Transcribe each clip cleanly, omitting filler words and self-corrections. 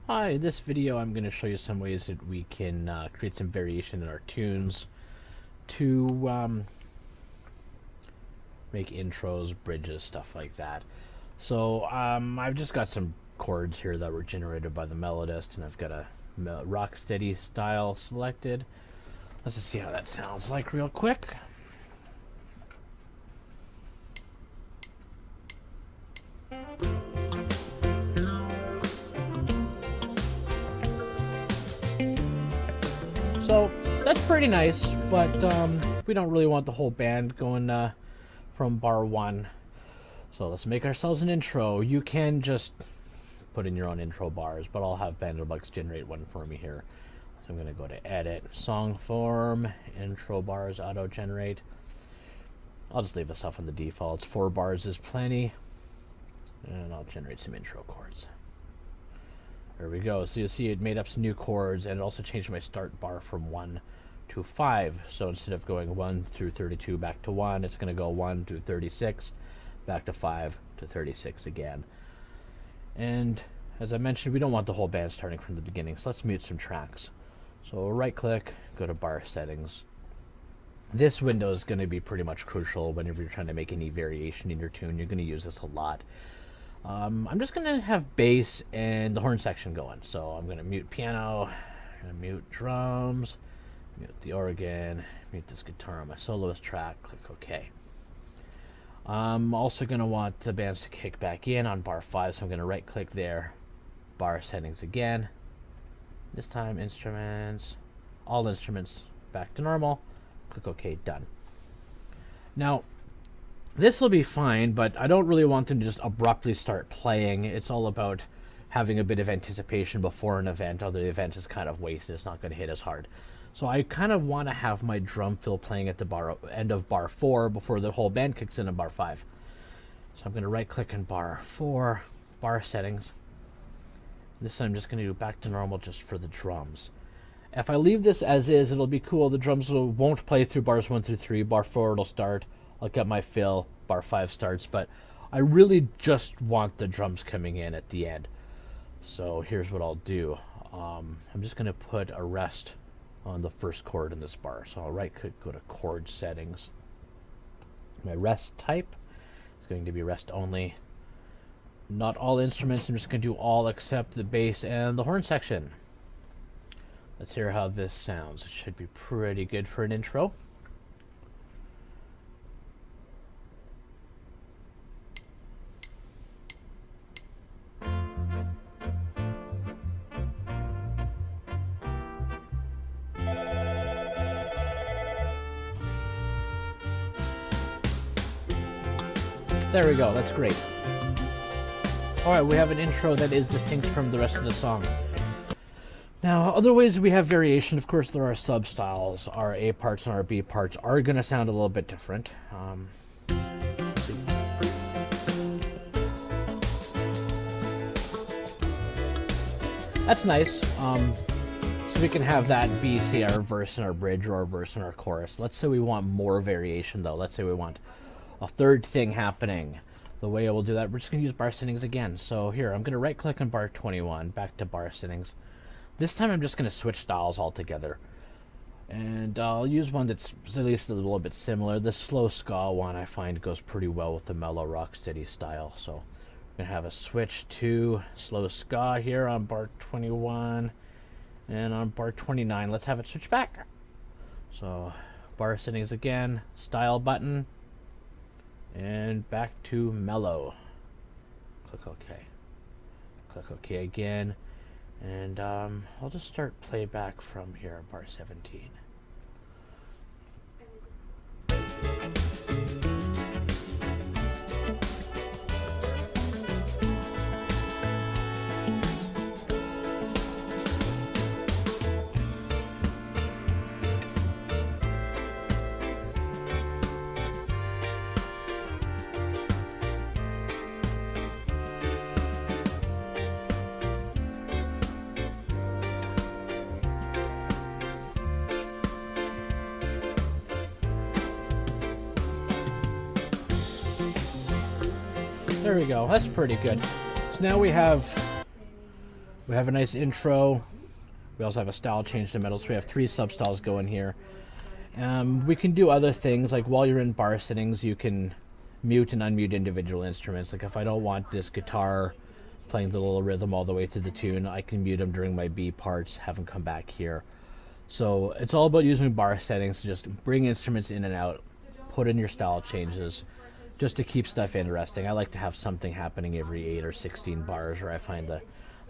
Hi, in this video I'm going to show you some ways that we can create some variation in our tunes to make intros, bridges, stuff like that. So I've just got some chords here that were generated by the melodist, and I've got a rock steady style selected. Let's just see how that sounds like real quick. So that's pretty nice, but we don't really want the whole band going from bar 1. So let's make ourselves an intro. You can just put in your own intro bars, but I'll have Banderbugs generate one for me here. So I'm going to go to Edit, Song Form, Intro Bars, Auto Generate. I'll just leave this off on the defaults. 4 bars is plenty. And I'll generate some intro chords. There we go. So you'll see it made up some new chords, and it also changed my start bar from 1 to 5. So instead of going 1 through 32 back to 1, it's going to go 1 to 36, back to 5 to 36 again. And as I mentioned, we don't want the whole band starting from the beginning, so let's mute some tracks. So right click, go to bar settings. This window is going to be pretty much crucial whenever you're trying to make any variation in your tune. You're going to use this a lot. I'm just going to have bass and the horn section going. So I'm going to mute piano, I'm going to mute drums, mute the organ, mute this guitar on my soloist track, click OK. I'm also going to want the bands to kick back in on bar 5, so I'm going to right click there, bar settings again. This time instruments, all instruments back to normal, click OK, done. Now, this will be fine, but I don't really want them to just abruptly start playing. It's all about having a bit of anticipation before an event, other the event is kind of wasted. It's not going to hit as hard. So I kind of want to have my drum fill playing at the end of bar 4 before the whole band kicks in bar 5. So I'm going to right click in bar 4, bar settings. This time I'm just going to do back to normal just for the drums. If I leave this as is, it'll be cool. The drums won't play through bars 1 through 3. Bar 4 it'll start. I'll get my fill. Bar 5 starts, but I really just want the drums coming in at the end. So here's what I'll do. I'm just going to put a rest on the first chord in this bar. So I'll right click, go to chord settings. My rest type is going to be rest only. Not all instruments. I'm just going to do all except the bass and the horn section. Let's hear how this sounds. It should be pretty good for an intro. There we go, that's great. Alright, we have an intro that is distinct from the rest of the song. Now, other ways we have variation, of course, there are sub-styles. Our A parts and our B parts are going to sound a little bit different. That's nice. So we can have that be, say, our verse in our bridge or our verse in our chorus. Let's say we want more variation, though. Let's say we want a third thing happening. The way I will do that, we're just going to use bar settings again. So here, I'm going to right click on bar 21, back to bar settings. This time I'm just going to switch styles altogether. And I'll use one that's at least a little bit similar. The slow ska one I find goes pretty well with the mellow rock steady style. So I'm going to have a switch to slow ska here on bar 21. And on bar 29, let's have it switch back. So bar settings again, style button. And back to mellow. Click OK. Click OK again. And I'll just start playback from here, bar 17. There we go. That's pretty good. So now we have We have a nice intro. We also have a style change to metal, so we have 3 substyles going here. We can do other things, like while you're in bar settings, you can mute and unmute individual instruments. Like if I don't want this guitar playing the little rhythm all the way through the tune, I can mute them during my B parts, have them come back here. So it's all about using bar settings to just bring instruments in and out, put in your style changes, just to keep stuff interesting. I like to have something happening every 8 or 16 bars, or I find I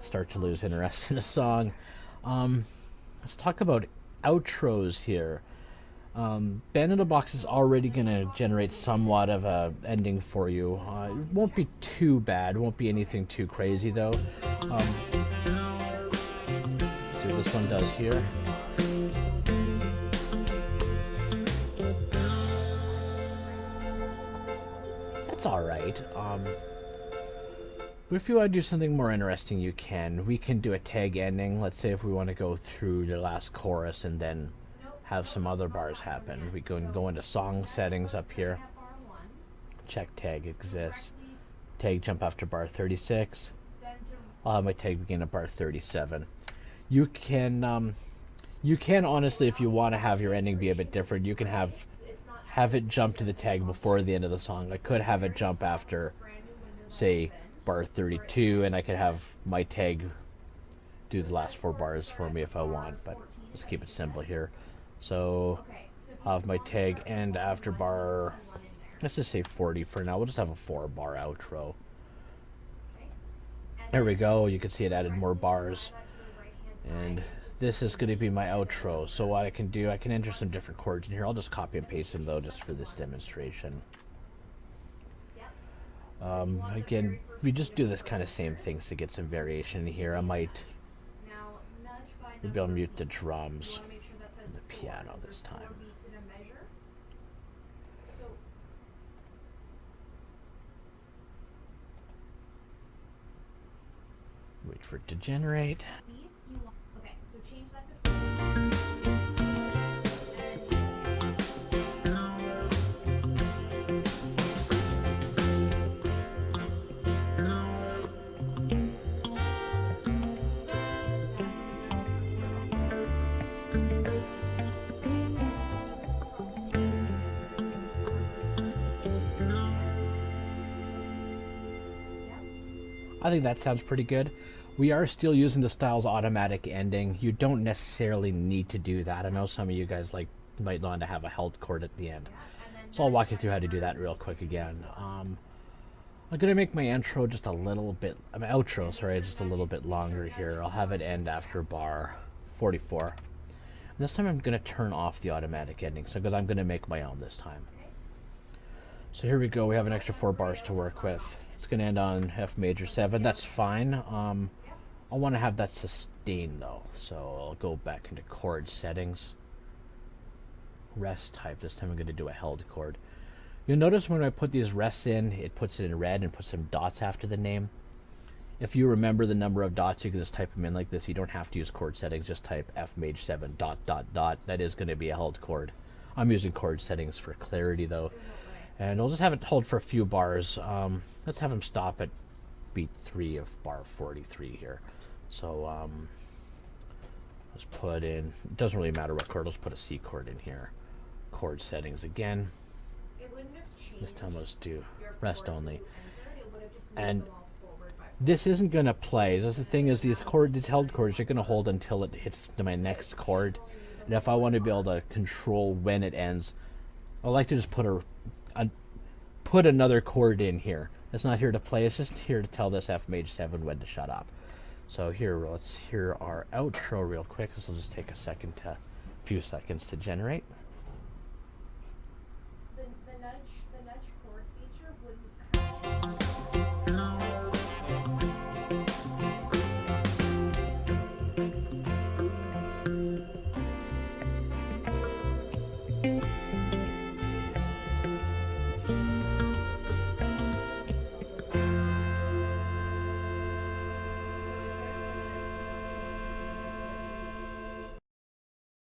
start to lose interest in a song. Let's talk about outros here. Band in a Box is already going to generate somewhat of a ending for you. It won't be too bad. It won't be anything too crazy though. Let's see what this one does here. That's alright. But if you want to do something more interesting, you can. We can do a tag ending. Let's say if we want to go through the last chorus and then have some other bars happen. We can go into song settings up here. Check tag exists. Tag jump after bar 36. I'll have my tag begin at bar 37. You can honestly, if you want to have your ending be a bit different, you can have it jump to the tag before the end of the song. I could have it jump after, say, bar 32, and I could have my tag do the last 4 bars for me if I want, but let's keep it simple here. So I'll have my tag end after bar, let's just say 40 for now. We'll just have a 4-bar outro. There we go. You can see it added more bars. And this is going to be my outro. So what I can do, I can enter some different chords in here. I'll just copy and paste them though, just for this demonstration. Again, we just do this kind of same things to get some variation in here. Maybe I'll mute the drums. The piano this time. Wait for it to generate. Okay, so change that to I think that sounds pretty good. We are still using the style's automatic ending. You don't necessarily need to do that. I know some of you guys might want to have a held chord at the end. So I'll walk you through how to do that real quick again. I'm gonna make my intro just a little bit, outro, sorry, just a little bit longer here. I'll have it end after bar 44. And this time I'm gonna turn off the automatic ending, because I'm gonna make my own this time. So here we go. We have an extra 4 bars to work with. It's going to end on F major 7. That's fine. I want to have that sustain though, so I'll go back into chord settings. Rest type. This time I'm going to do a held chord. You'll notice when I put these rests in, it puts it in red and puts some dots after the name. If you remember the number of dots, you can just type them in like this. You don't have to use chord settings. Just type F major 7 ... That is going to be a held chord. I'm using chord settings for clarity though. And we'll just have it hold for a few bars. Let's have them stop at beat 3 of bar 43 here. So let's put in, it doesn't really matter what chord, let's put a C chord in here. Chord settings again. This time let's do rest only. And this isn't going to play. The thing is, these held chords are going to hold until it hits to my next chord. And if I want to be able to control when it ends, I like to just put another chord in here. It's not here to play, it's just here to tell this F major 7 when to shut up. So here, let's hear our outro real quick. This will just take a few seconds to generate.